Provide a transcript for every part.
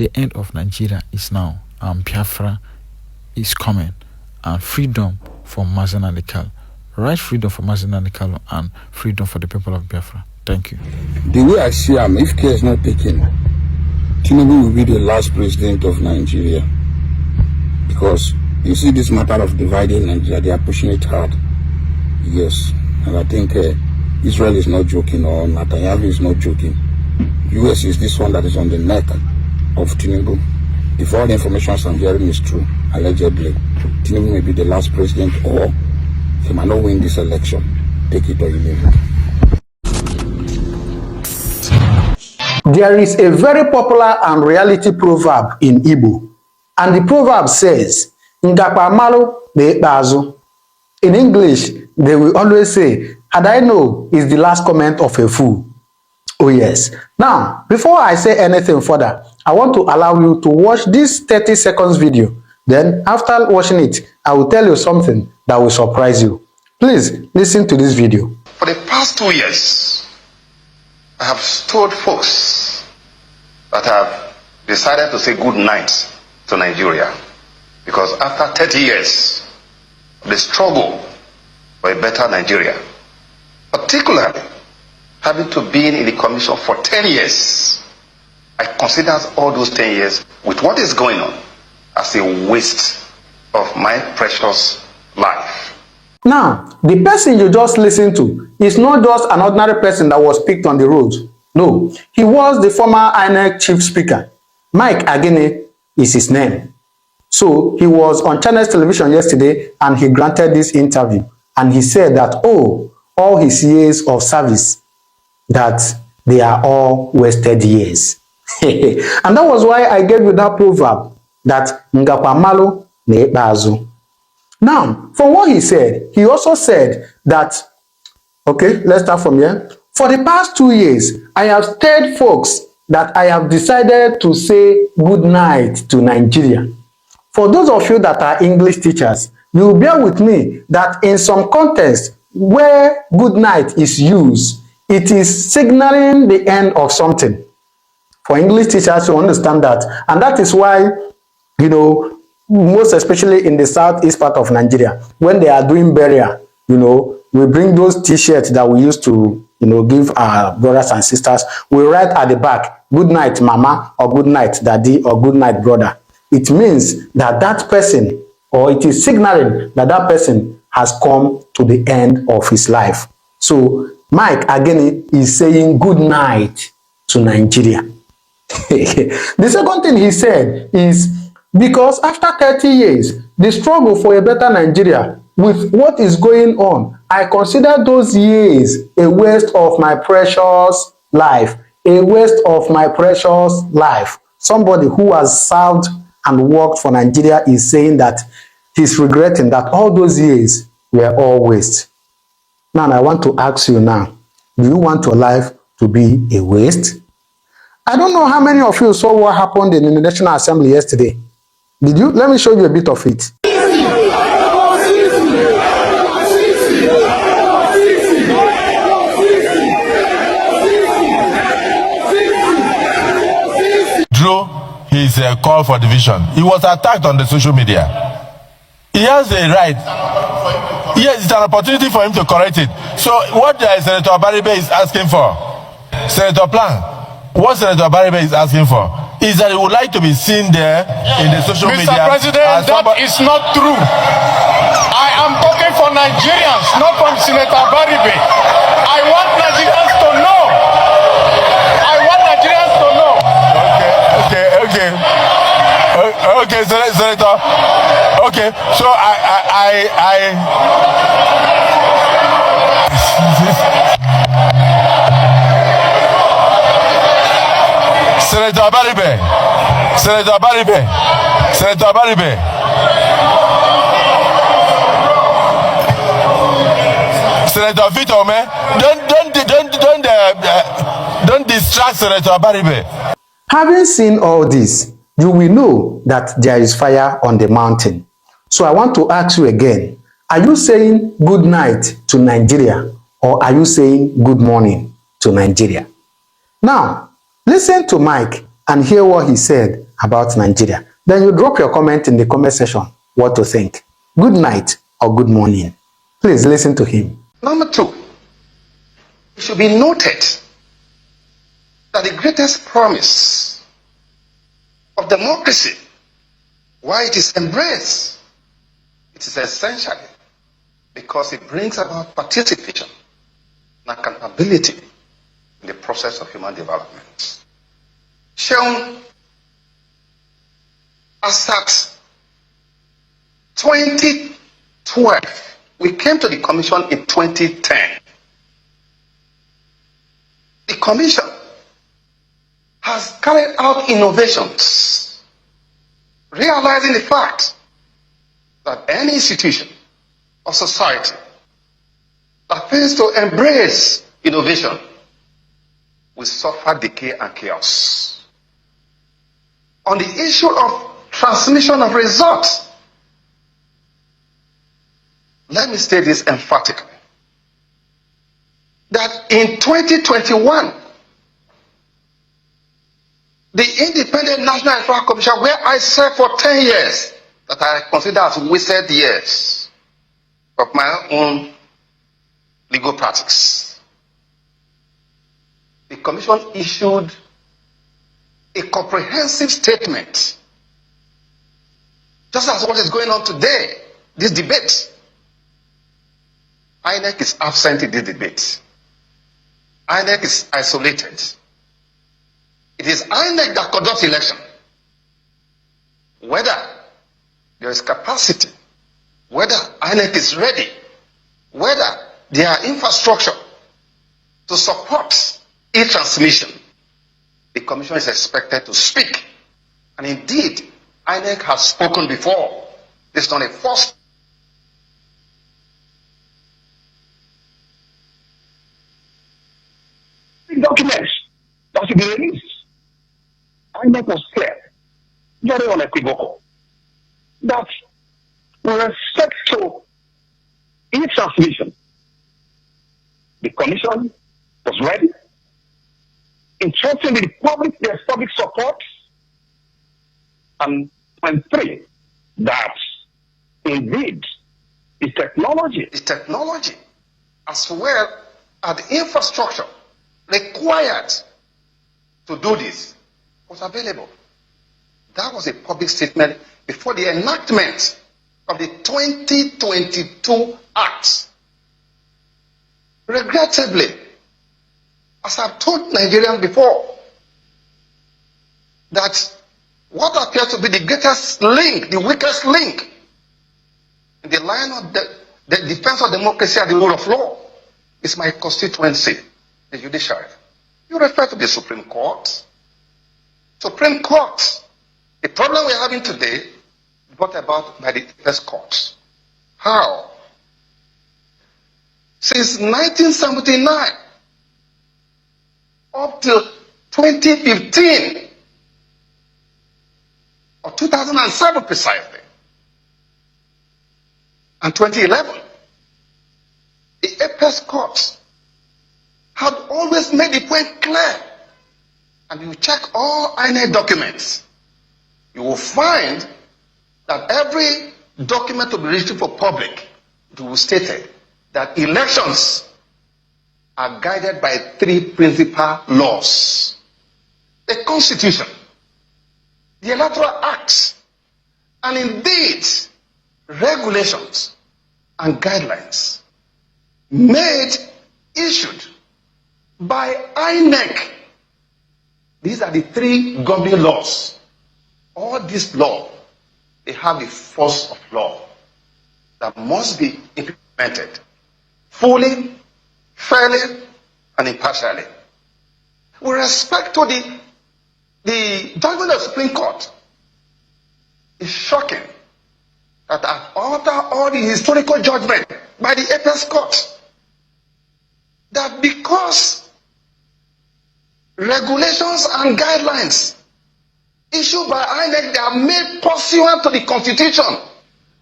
the end of Nigeria is now, and Biafra is coming, and freedom for Mazen Alikal. Right freedom for Mazen Alikal and freedom for the people of Biafra. Thank you. The way I see him, if care is not taken, Tinubu will be the last president of Nigeria. Because you see this matter of dividing Nigeria, they are pushing it hard. Yes, and I think Israel is not joking, or Netanyahu is not joking. US is this one that is on the neck of Tinubu. If all the information I'm hearing is true, allegedly, Tinubu may be the last president, or he might not win this election. Take it or you leave it. There is a very popular and reality proverb in Igbo, and the proverb says, Ngakpa malu de bazu. In English, they will always say, had I know is the last comment of a fool. Oh yes. Now, before I say anything further, I want to allow you to watch this 30 seconds video. Then, after watching it, I will tell you something that will surprise you. Please listen to this video. For the past 2 years, I have told folks that I have decided to say good night to Nigeria, because after 30 years, the struggle for a better Nigeria, particularly having to be in the commission for 10 years, I consider all those 10 years with what is going on as a waste of my precious life. Now, the person you just listened to is not just an ordinary person that was picked on the road. No, he was the former INEC chief speaker. Mike Agene is his name. So he was on Channels Television yesterday and he granted this interview. And he said that, oh, all his years of service, that they are all wasted years. And that was why I gave you that proverb, that Ngakpa malu na ikpeazu. Now, from what he said, he also said that, okay, let's start from here. For the past 2 years, I have told folks that I have decided to say good night to Nigeria. For those of you that are English teachers, you will bear with me that in some context where good night is used, it is signaling the end of something. For English teachers to understand that, and that is why, you know, most especially in the southeast part of Nigeria, when they are doing burial, you know, we bring those t-shirts that we used to, you know, give our brothers and sisters. We write at the back, good night, mama, or good night, daddy, or good night, brother. It means that that person, or it is signaling that that person has come to the end of his life. So Mike again is saying good night to Nigeria. The second thing he said is, because after 30 years, the struggle for a better Nigeria, with what is going on, I consider those years a waste of my precious life. A waste of my precious life. Somebody who has served and worked for Nigeria is saying that he's regretting that all those years were all waste. Now, I want to ask you now, do you want your life to be a waste? I don't know how many of you saw what happened in the National Assembly yesterday. Did you? Let me show you a bit of it. Drew his call for division. He was attacked on the social media. He has a right. Yes, it's an opportunity for him to correct it. So what Senator Baribe is asking for, Senator Plan, what Senator Baribe is asking for, is that he would like to be seen there in the social media. Mr. President, that is not true. I am talking for Nigerians, not from Senator Baribe. I want Nigerians to know. I want Nigerians to know. Okay, Senator. Okay, so Senator Baribe. Senator Vito, man, don't distract Senator Baribe. Having seen all this, you will know that there is fire on the mountain. So I want to ask you again, are you saying good night to Nigeria, or are you saying good morning to Nigeria? Now, listen to Mike and hear what he said about Nigeria. Then you drop your comment in the comment section what to think. Good night or good morning. Please listen to him. Number two, it should be noted that the greatest promise of democracy, why it is embraced, it is essentially because it brings about participation and accountability in the process of human development. Shown as at 2012, we came to the commission in 2010. The commission has carried out innovations, realizing the fact that any institution or society that fails to embrace innovation will suffer decay and chaos. On the issue of transmission of results, let me state this emphatically, that in 2021, the Independent National Electoral Commission, where I served for 10 years, that I consider as wasted years of my own legal practice, the commission issued a comprehensive statement, just as what is going on today, this debate. INEC is absent in this debate. INEC is isolated. It is INEC that conducts election. Whether there is capacity, whether INEC is ready, whether there are infrastructure to support e-transmission, the commission is expected to speak. And indeed, INEC has spoken before. This is not a first. Documents that should be released. INEC was clear, very unequivocal, that with respect to e-transmission, the commission was ready, entrusting the public, there's public support, and three, that indeed the technology as well as the infrastructure required to do this was available. That was a public statement before the enactment of the 2022 Act. Regrettably, as I've told Nigerians before, that what appears to be the greatest link, the weakest link in the line of the defense of democracy and the rule of law is my constituency, the judiciary. You refer to the Supreme Court. Supreme Court, the problem we're having today is brought about by the first court. How? Since 1979 up to 2015, or 2007 precisely, and 2011, the apex court had always made the point clear. And you check all INEC documents, you will find that every document to be released for public, it will state that elections are guided by three principal laws: the Constitution, the Electoral Act, and indeed regulations and guidelines issued by INEC. These are the three governing laws. All these laws, they have the force of law that must be implemented fully, fairly, and impartially. With respect to the judgment of the Supreme Court, it's shocking that after all the historical judgment by the apex court, that because regulations and guidelines issued by INEC, they are made pursuant to the Constitution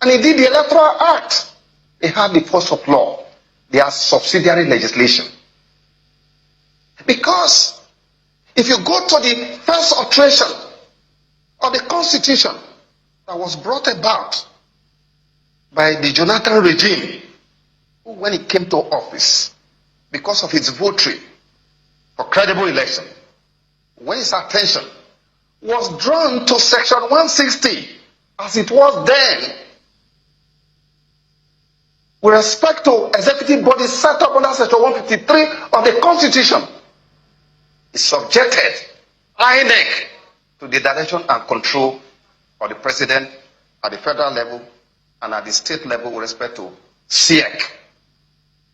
and indeed the Electoral Act, they have the force of law. They are subsidiary legislation. Because if you go to the first alteration of the constitution that was brought about by the Jonathan regime, who, when it came to office, because of its votary for credible election, when its attention was drawn to section 160, as it was then, with respect to executive bodies set up under section 153 of the Constitution, it subjected INEC to the direction and control of the president at the federal level and at the state level with respect to SIEC.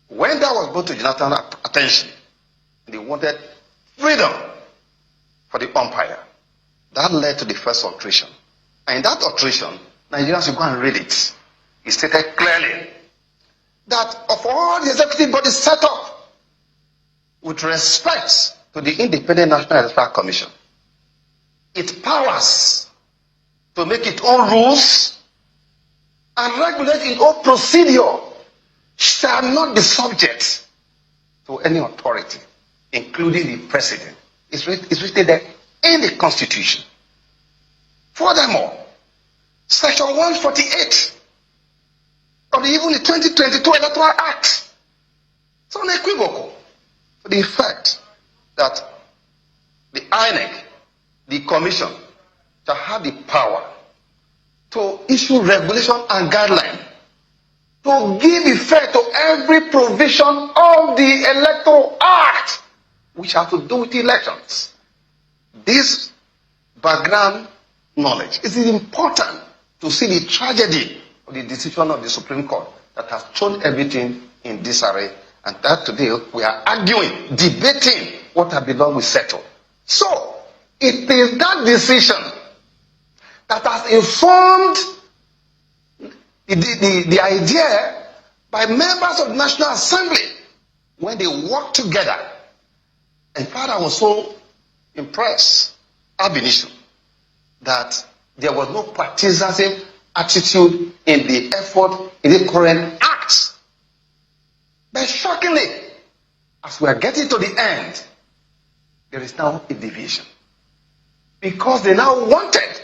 When that was brought to Jonathan's attention, they wanted freedom for the umpire. That led to the first alteration. And in that alteration, Nigerians should go and read it. It stated clearly that of all the executive bodies set up with respect to the Independent National Electoral Commission, its powers to make its own rules and regulate its own procedure shall not be subject to any authority, including the president. It's written there in the Constitution. Furthermore, Section 148 of the 2022 Electoral Act is unequivocal to the effect that the INEC, the Commission, shall have the power to issue regulation and guidelines to give effect to every provision of the Electoral Act which have to do with elections. This background knowledge is important to see the tragedy of the decision of the Supreme Court that has thrown everything in disarray, and that today we are arguing, debating what have belonged with settle. So, it is that decision that has informed the idea by members of the National Assembly when they worked together. In fact, I was so impressed, ab initio, that there was no partisan attitude in the effort in the current act. But shockingly, as we are getting to the end, there is now a division. Because they now wanted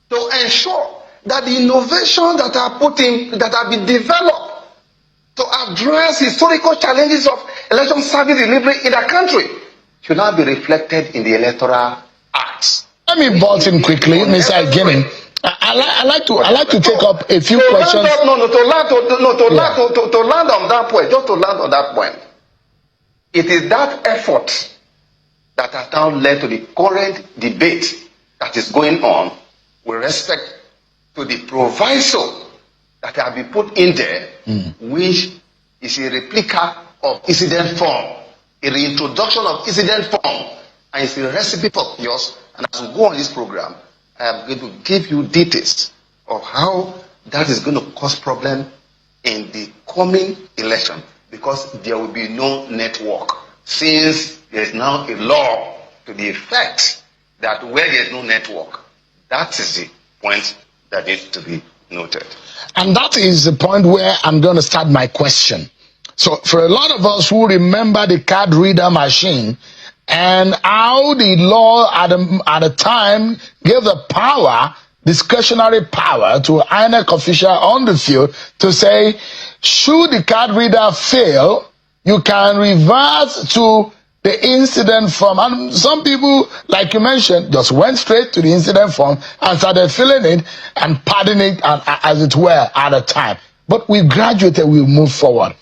to ensure that the innovation that are put in, that have been developed to address historical challenges of election service delivery in the country should now be reflected in the Electoral Act. Let me bolt in quickly, Mr. Agini. I like to take up a few questions. To land on that point, just to land on that point. It is that effort that has now led to the current debate that is going on with respect to the proviso that have been put in there, which is a replica of incident form, a reintroduction of incident form, and it's a recipe for yours. And as we go on this program, I am going to give you details of how that is going to cause problem in the coming election, because there will be no network, since there is now a law to the effect that where there is no network, that is the point that needs to be noted. And that is the point where I'm going to start my question. So for a lot of us who remember the card reader machine and how the law at the time gave the power, discretionary power, to INEC official on the field to say, should the card reader fail, you can revert to the incident form. And some people, like you mentioned, just went straight to the incident form and started filling it and padding it, as it were, at a time. But we graduated, we move forward.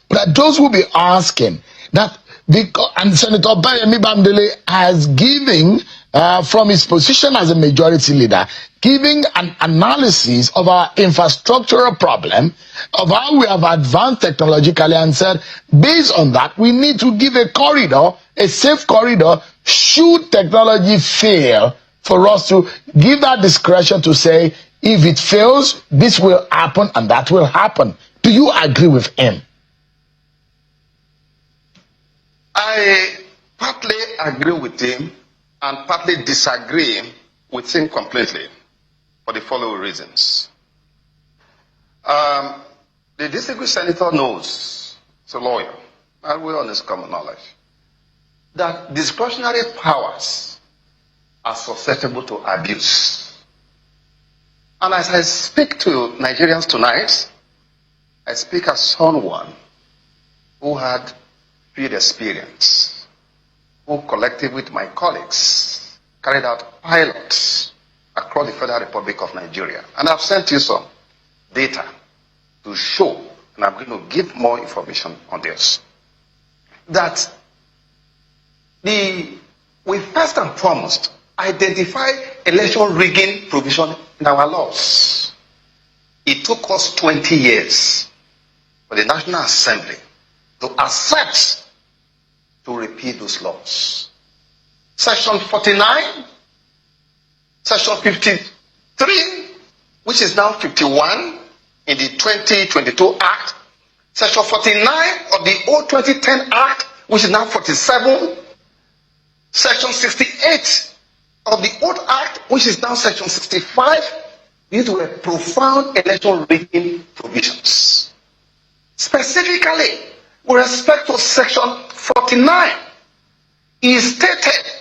But those will be asking that, because, and Senator Bayemi Bamdele has given, from his position as a majority leader, giving an analysis of our infrastructural problem, of how we have advanced technologically, and said, based on that, we need to give a corridor, a safe corridor, should technology fail, for us to give that discretion to say, if it fails, this will happen and that will happen. Do you agree with him? I partly agree with him and partly disagree with him completely for the following reasons. The distinguished senator knows, he's a lawyer, and we're on his common knowledge, that discretionary powers are susceptible to abuse. And as I speak to Nigerians tonight, I speak as someone who had field experience, who collectively with my colleagues carried out pilots across the Federal Republic of Nigeria. And I've sent you some data to show, and I'm going to give more information on this, that we first and foremost identify election rigging provision in our laws. It took us 20 years for the National Assembly to accept to repeal those laws. Section 49, Section 53, which is now 51 in the 2022 Act, Section 49 of the old 2010 Act, which is now 47, Section 68 of the old Act, which is now Section 65, these were profound election rigging provisions. Specifically, with respect to Section 49, it stated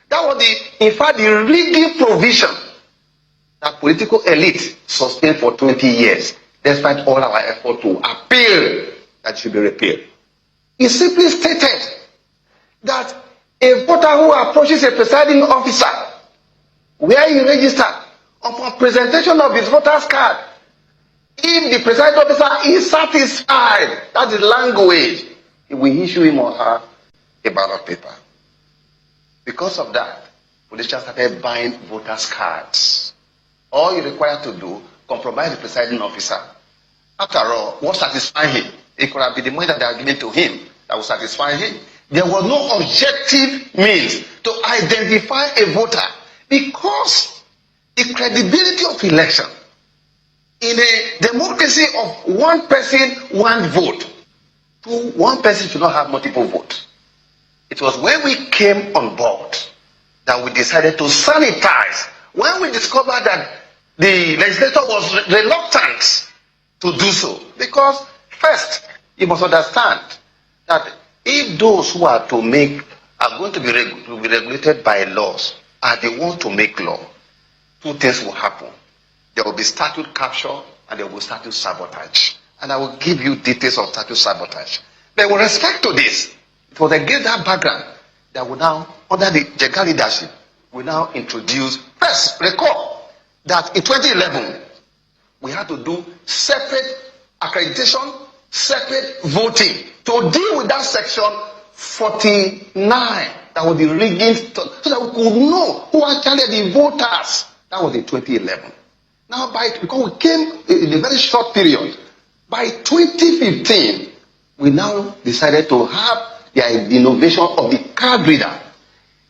that was in fact the rigging provision that political elite sustained for 20 years, despite all our effort to appeal that it should be repealed. It simply stated that a voter who approaches a presiding officer where he registered upon presentation of his voter's card, if the presiding officer is satisfied, that is language, he will issue him or her a ballot paper. Because of that, politicians started buying voters' cards. All you require to do, compromise the presiding officer. After all, what satisfies him? It could have been the money that they are giving to him that will satisfy him. There was no objective means to identify a voter because the credibility of election in a democracy of one person, one vote, one person should not have multiple votes. It was when we came on board that we decided to sanitize. When we discovered that the legislature was reluctant to do so, because first, you must understand that if those who are to make are going to be regulated by laws are the ones to make law, two things will happen. There will be statute capture and there will be statute sabotage. And I will give you details of statute sabotage. But with respect to this, it was against that background that we now, under the Jega leadership, we now introduce, first, recall that in 2011, we had to do separate accreditation, separate voting to deal with that section 49 that was the rigging, so that we could know who actually the voters. That was in 2011. Now, because we came in a very short period, by 2015, we now decided to have the innovation of the card reader.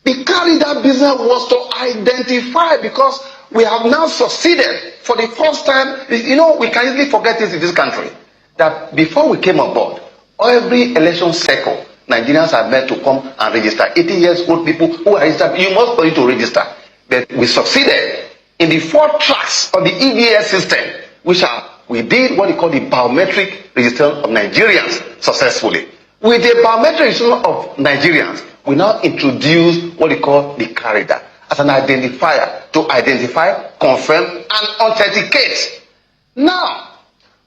The card reader business was to identify, because we have now succeeded for the first time. You know, we can easily forget this in this country, that before we came on board, every election cycle, Nigerians are meant to come and register. 80 years old people who are registered, you must go to register. But we succeeded in the 4 tracks of the EDS system, which we did what we call the biometric registration of Nigerians successfully. With the biometric registration of Nigerians, we now introduce what we call the card reader as an identifier to identify, confirm, and authenticate. Now,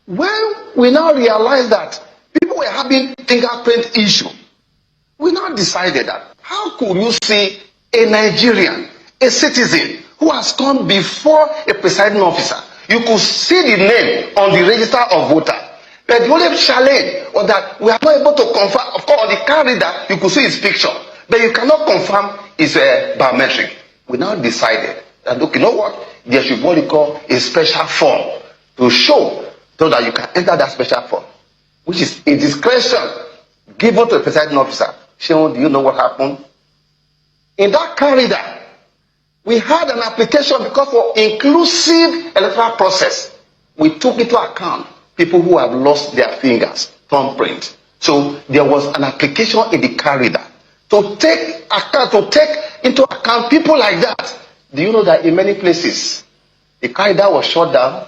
when we now realize that people were having fingerprint issue, we now decided that how could you see a Nigerian, a citizen who has come before a presiding officer? You could see the name on the register of voter. But the only challenge was that we are not able to confirm. Of course, on the card reader, you could see his picture, but you cannot confirm his biometric. We now decided that, look, you know what? There should be what we call a special form to show so that you can enter that special form, which is a discretion given to the presiding officer. Shaun, do you know what happened? In that card reader, we had an application because for inclusive electoral process, we took into account people who have lost their fingers, thumbprint. So there was an application in the card reader to take into account people like that. Do you know that in many places, the card reader was shut down?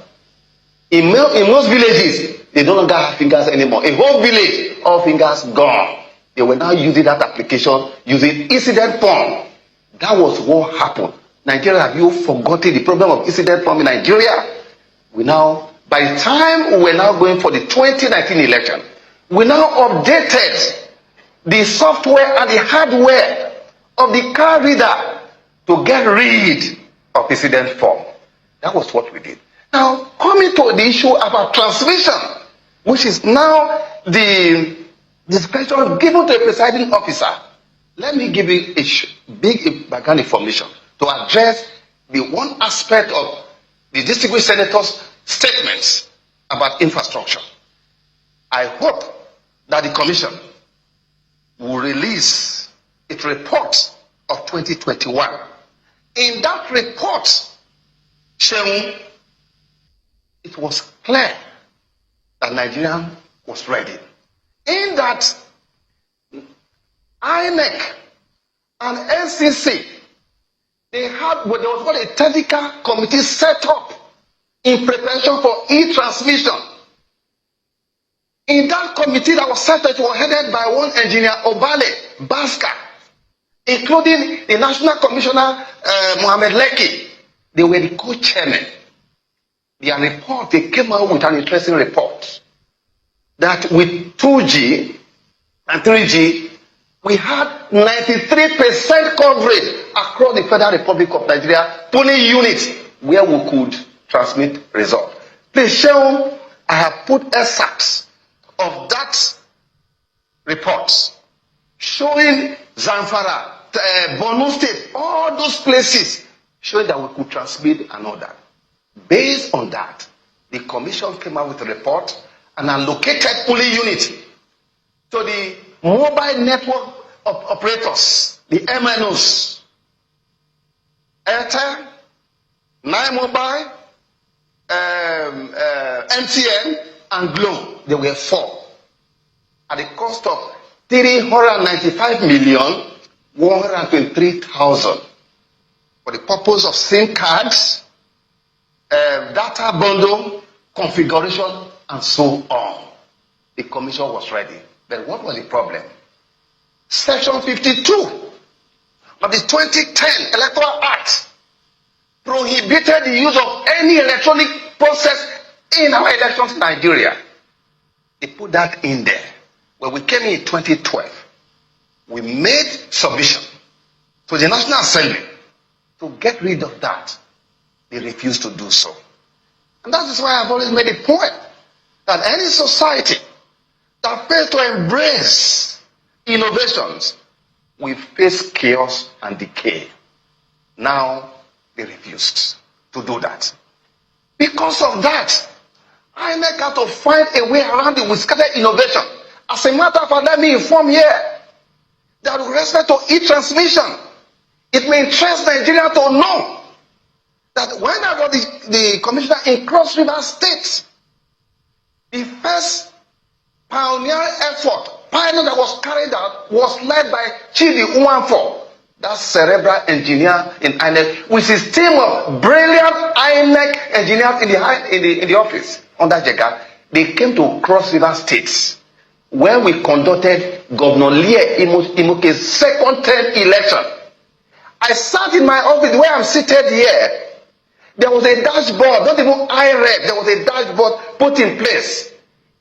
In most villages, they no longer have fingers anymore. A whole village, all fingers gone. They were now using that application, using incident form. That was what happened. Nigeria, have you forgotten the problem of incident form in Nigeria? By the time we're now going for the 2019 election, we now updated the software and the hardware of the card reader to get rid of precedent form. That was what we did. Now, coming to the issue about transmission, which is now the discretion given to a presiding officer, let me give you a big background information to address the one aspect of the distinguished senator's statements about infrastructure. I hope that the commission will release its report of 2021. In that report, it was clear that Nigeria was ready. In that, INEC and NCC, there was what a technical committee set up in preparation for e-transmission. In that committee that was set up, it was headed by one engineer, Obale Baska, including the National Commissioner, Mohammed Leki. They were the co-chairmen. Their report, they came out with an interesting report that with 2G and 3G, we had 93% coverage across the Federal Republic of Nigeria, polling units where we could transmit results. Please show, I have put excerpts of that report showing Zamfara, Borno State, all those places, showing that we could transmit and all that. Based on that, the commission came out with a report and allocated polling units to the mobile network of operators, the MNOs, Airtel, Nine Mobile, MTN, and Glo. There were 4 at the cost of 395,123,000 for the purpose of SIM cards, data bundle, configuration, and so on. The commission was ready. Then what was the problem? Section 52 of the 2010 Electoral Act prohibited the use of any electronic process in our elections in Nigeria. They put that in there. When we came in 2012, we made submission to the National Assembly to get rid of that. They refused to do so. And that is why I've always made a point that any society that fails to embrace innovations will face chaos and decay. Now, they refused to do that. Because of that, INEC had to find a way around it with scattered innovation. As a matter of fact, let me inform here that with respect to e-transmission, it may interest Nigeria to know that when I was the commissioner in Cross River State, the first pioneer pilot that was carried out was led by Chidi Uwanfo, that cerebral engineer in INEC, with his team of brilliant INEC engineers in the office under Jega. They came to Cross River State, where we conducted Governor Lie Imoke's second term election. I sat in my office where I'm seated here. There was a dashboard, not even I read, there was a dashboard put in place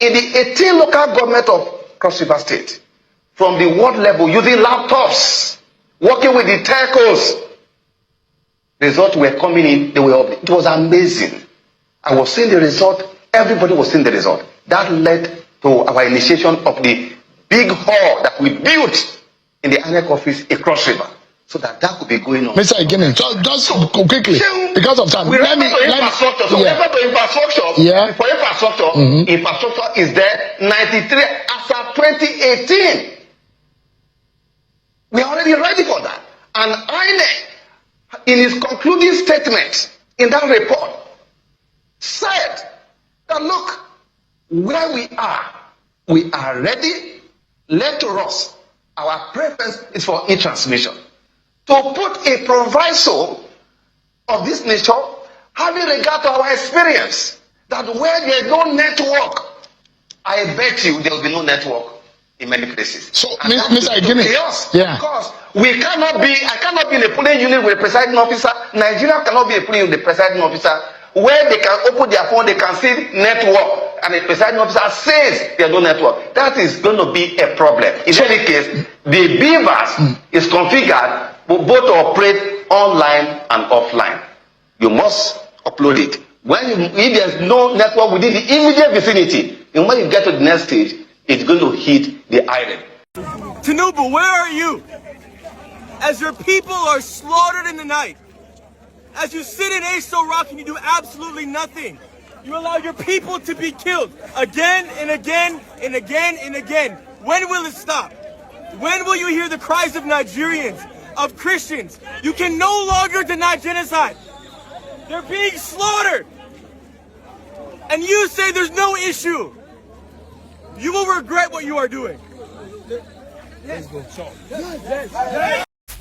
in the 18 local government of Cross River State. From the ward level, using laptops, working with the telcos. Results were coming in, it was amazing. I was seeing the result, everybody was seeing the result. That led to our initiation of the big hall that we built in the INEC office across River, so that could be going on. Mr. Igini, just quickly, because of time. We refer to infrastructure. So refer to infrastructure. Yeah. For infrastructure, infrastructure is there 93 after 2018. We are already ready for that. And INEC, in his concluding statement in that report, said that look, where we are ready. Led to us, our preference is for e-transmission. To put a proviso of this nature, having regard to our experience, that where there is no network, I bet you there will be no network in many places. So, Mr. Igini, because I cannot be in a polling unit with a presiding officer. Nigeria cannot be a polling unit with a presiding officer where they can open their phone, they can see network, and the presiding officer says there's no network. That is going to be a problem. In any case, the beavers is configured both to operate online and offline. You must upload it. If there's no network within the immediate vicinity, and when you get to the next stage, it's going to hit the island. Tinubu, where are you? As your people are slaughtered in the night, as you sit in Aso Rock and you do absolutely nothing, you allow your people to be killed again and again and again and again. When will it stop? When will you hear the cries of Nigerians, of Christians? You can no longer deny genocide. They're being slaughtered. And you say there's no issue. You will regret what you are doing.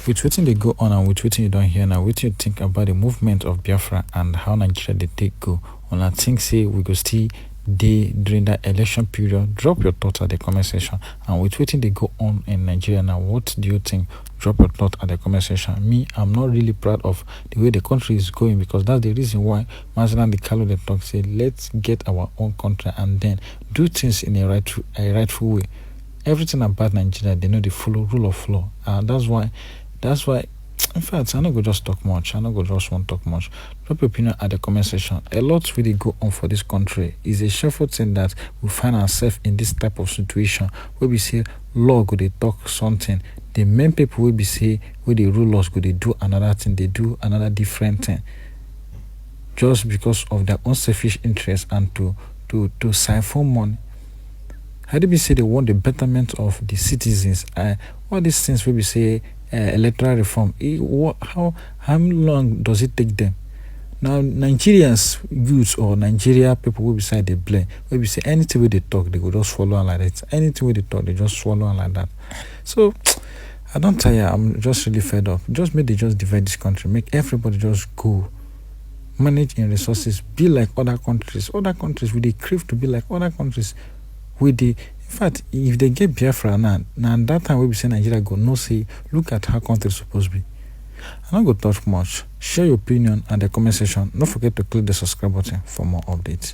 With wetin dey go on and with wetin you don hear now, wetin you think about the movement of Biafra and how Nigeria dey take go? Una think say we go still dey during that election period? Drop your thoughts at the comment section. And with wetin dey go on in Nigeria now, what do you think? Drop your thoughts at the comment section. Me, I'm not really proud of the way the country is going, because that's the reason why Mazen Dikalo dey talk say let's get our own country and then do things in a rightful way. Everything about Nigeria, they know the full rule of law. That's why, in fact, I'm not going to just talk much. I'm not going to just want to talk much. Drop your opinion at the comment section. A lot really go on for this country. It's a shameful thing that we find ourselves in this type of situation where we say law go they talk something. The main people will be say where they rule us go they do another thing. They do another different thing. Just because of their own selfish interest and to siphon money. How do we say they want the betterment of the citizens? All these things will be say electoral reform. How long does it take them? Now Nigerians youths or Nigeria people will be say they blame. Will be say anything where they talk, they go just follow on like that. Anything where they talk, they just swallow on like that. So I don't tire. I'm just really fed up. Just make they just divide this country. Make everybody just go. Manage in resources. Be like other countries. Other countries will they crave to be like other countries. In fact, if they get Biafra now that time we be say Nigeria go no say look at how country supposed to be. I'm not going to talk much. Share your opinion at the comment section. Don't forget to click the subscribe button for more updates.